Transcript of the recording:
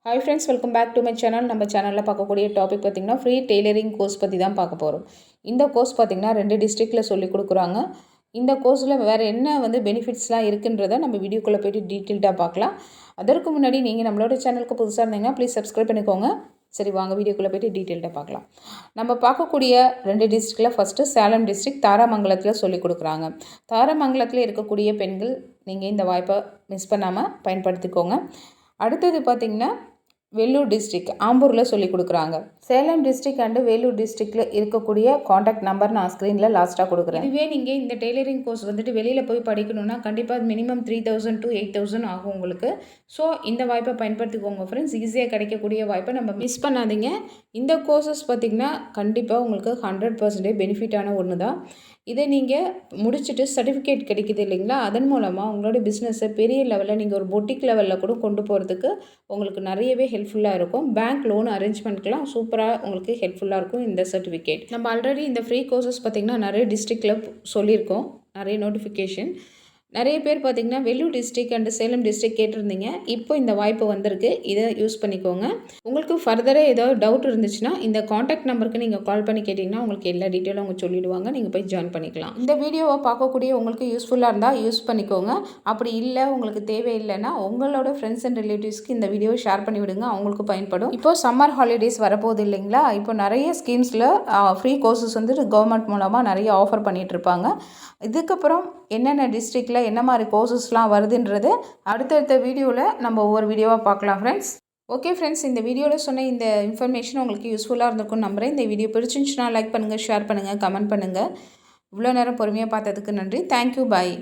Hi friends, welcome back to my channel. நம்ம சேனலில் பார்க்கக்கூடிய டாபிக் பார்த்திங்கன்னா ஃப்ரீ டெய்லரிங் கோர்ஸ் பற்றி தான் பார்க்க போகிறோம். இந்த கோர்ஸ் பார்த்திங்கன்னா 2 டிஸ்ட்ரிக்டில் சொல்லி கொடுக்குறாங்க. இந்த கோர்ஸில் வேறு என்ன பெனிஃபிட்ஸ்லாம் இருக்குன்றதை நம்ம வீடியோக்குள்ளே போய்ட்டு டீட்டெயில்டாக பார்க்கலாம். அதற்கு முன்னாடி நீங்கள் நம்மளோட சேனலுக்கு புதுசாக இருந்தீங்கன்னா ப்ளீஸ் சப்ஸ்கிரைப் பண்ணிக்கோங்க. சரி வாங்க வீடியோக்குள்ளே போய்ட்டு டீட்டெயில்டாக பார்க்கலாம். நம்ம பார்க்கக்கூடிய 2 டிஸ்ட்ரிக்டில் ஃபஸ்ட்டு சேலம் டிஸ்ட்ரிக்ட் தாராமங்கலத்தில் சொல்லி கொடுக்குறாங்க. தாராமங்கலத்தில் இருக்கக்கூடிய பெண்கள் நீங்கள் இந்த வாய்ப்பை மிஸ் பண்ணாமல் பயன்படுத்திக்கோங்க. அடுத்தது பார்த்திங்கன்னா வேலூர் டிஸ்ட்ரிக்ட் ஆம்பூரில் சொல்லி கொடுக்குறாங்க. சேலம் டிஸ்ட்ரிக்ட் அண்டு வேலூர் டிஸ்ட்ரிக்டில் இருக்கக்கூடிய காண்டாக்ட் நம்பர் நான் ஸ்க்ரீனில் லாஸ்ட்டாக கொடுக்குறேன். இதுவே நீங்கள் இந்த டெய்லரிங் கோர்ஸ் வெளியில் போய் படிக்கணும்னா கண்டிப்பாக மினிமம் 3000 to 8000 ஆகும் உங்களுக்கு. ஸோ இந்த வாய்ப்பை பயன்படுத்திக்கோங்க ஃப்ரெண்ட்ஸ். ஈஸியாக கிடைக்கக்கூடிய வாய்ப்பை நம்ம மிஸ் பண்ணாதீங்க. இந்த கோர்சஸ் பார்த்திங்கன்னா கண்டிப்பாக உங்களுக்கு 100% பெனிஃபிட்டான ஒன்று தான். இதை நீங்கள் முடிச்சுட்டு சர்டிஃபிகேட் கிடைக்குது இல்லைங்களா, அதன் மூலமாக உங்களோட பிஸ்னஸை பெரிய லெவலில் நீங்கள் ஒரு பொட்டிக் லெவலில் கூட கொண்டு போகிறதுக்கு உங்களுக்கு நிறையவே ஹெல்ப்ஃபுல்லாக இருக்கும். பேங்க் லோன் அரேஞ்ச்மெண்ட்க்கெலாம் சூப்பராக உங்களுக்கு ஹெல்ப்ஃபுல்லாக இருக்கும் இந்த சர்டிஃபிகேட். நம்ம ஆல்ரெடி இந்த ஃப்ரீ கோர்சஸ் பார்த்திங்கன்னா நிறைய டிஸ்ட்ரிக்டில் சொல்லியிருக்கோம், நிறைய நோட்டிஃபிகேஷன். நிறைய பேர் பார்த்திங்கன்னா Vellore district and Salem district கேட்டிருந்தீங்க. இப்போ இந்த வாய்ப்பு வந்திருக்கு, இதை யூஸ் பண்ணிக்கோங்க. உங்களுக்கு ஃபர்தராக ஏதாவது டவுட் இருந்துச்சுன்னா இந்த காண்டாக்ட் நம்பருக்கு நீங்கள் கால் பண்ணி கேட்டிங்கன்னா உங்களுக்கு எல்லா டீட்டெயிலும் அவங்க சொல்லிவிடுவாங்க. நீங்கள் போய் ஜாயின் பண்ணிக்கலாம். இந்த வீடியோவை பார்க்கக்கூடிய உங்களுக்கு யூஸ்ஃபுல்லாக இருந்தால் யூஸ் பண்ணிக்கோங்க. அப்படி இல்லை உங்களுக்கு தேவையில்லைன்னா உங்களோட ஃப்ரெண்ட்ஸ் அண்ட் ரிலேட்டிவ்ஸ்க்கு இந்த வீடியோவை ஷேர் பண்ணி விடுங்க, அவங்களுக்கு பயன்படும். இப்போது சம்மர் ஹாலிடேஸ் வரப்போகுது இல்லைங்களா, இப்போ நிறைய ஸ்கீம்ஸில் ஃப்ரீ கோர்சஸ் கவர்மெண்ட் மூலமாக நிறைய ஆஃபர் பண்ணிகிட்ருப்பாங்க. இதுக்கப்புறம் என்னென்ன டிஸ்ட்ரிக்டில் என்ன மாதிரி கோர்சஸ்லாம் வருதுன்றது அடுத்தடுத்த வீடியோவில் நம்ம ஒவ்வொரு வீடியோவாக பார்க்கலாம் ஃப்ரெண்ட்ஸ். ஓகே ஃப்ரெண்ட்ஸ், இந்த வீடியோவில் சொன்ன இந்த இன்ஃபர்மேஷன் உங்களுக்கு யூஸ்ஃபுல்லாக இருந்திருக்கும்னு நம்புகிறேன். இந்த வீடியோ பிடிச்சிருந்துச்சுன்னா லைக் பண்ணுங்கள், ஷேர் பண்ணுங்கள், கமெண்ட் பண்ணுங்கள். இவ்வளோ நேரம் பொறுமையாக பார்த்ததுக்கு நன்றி. தேங்க்யூ, பாய்.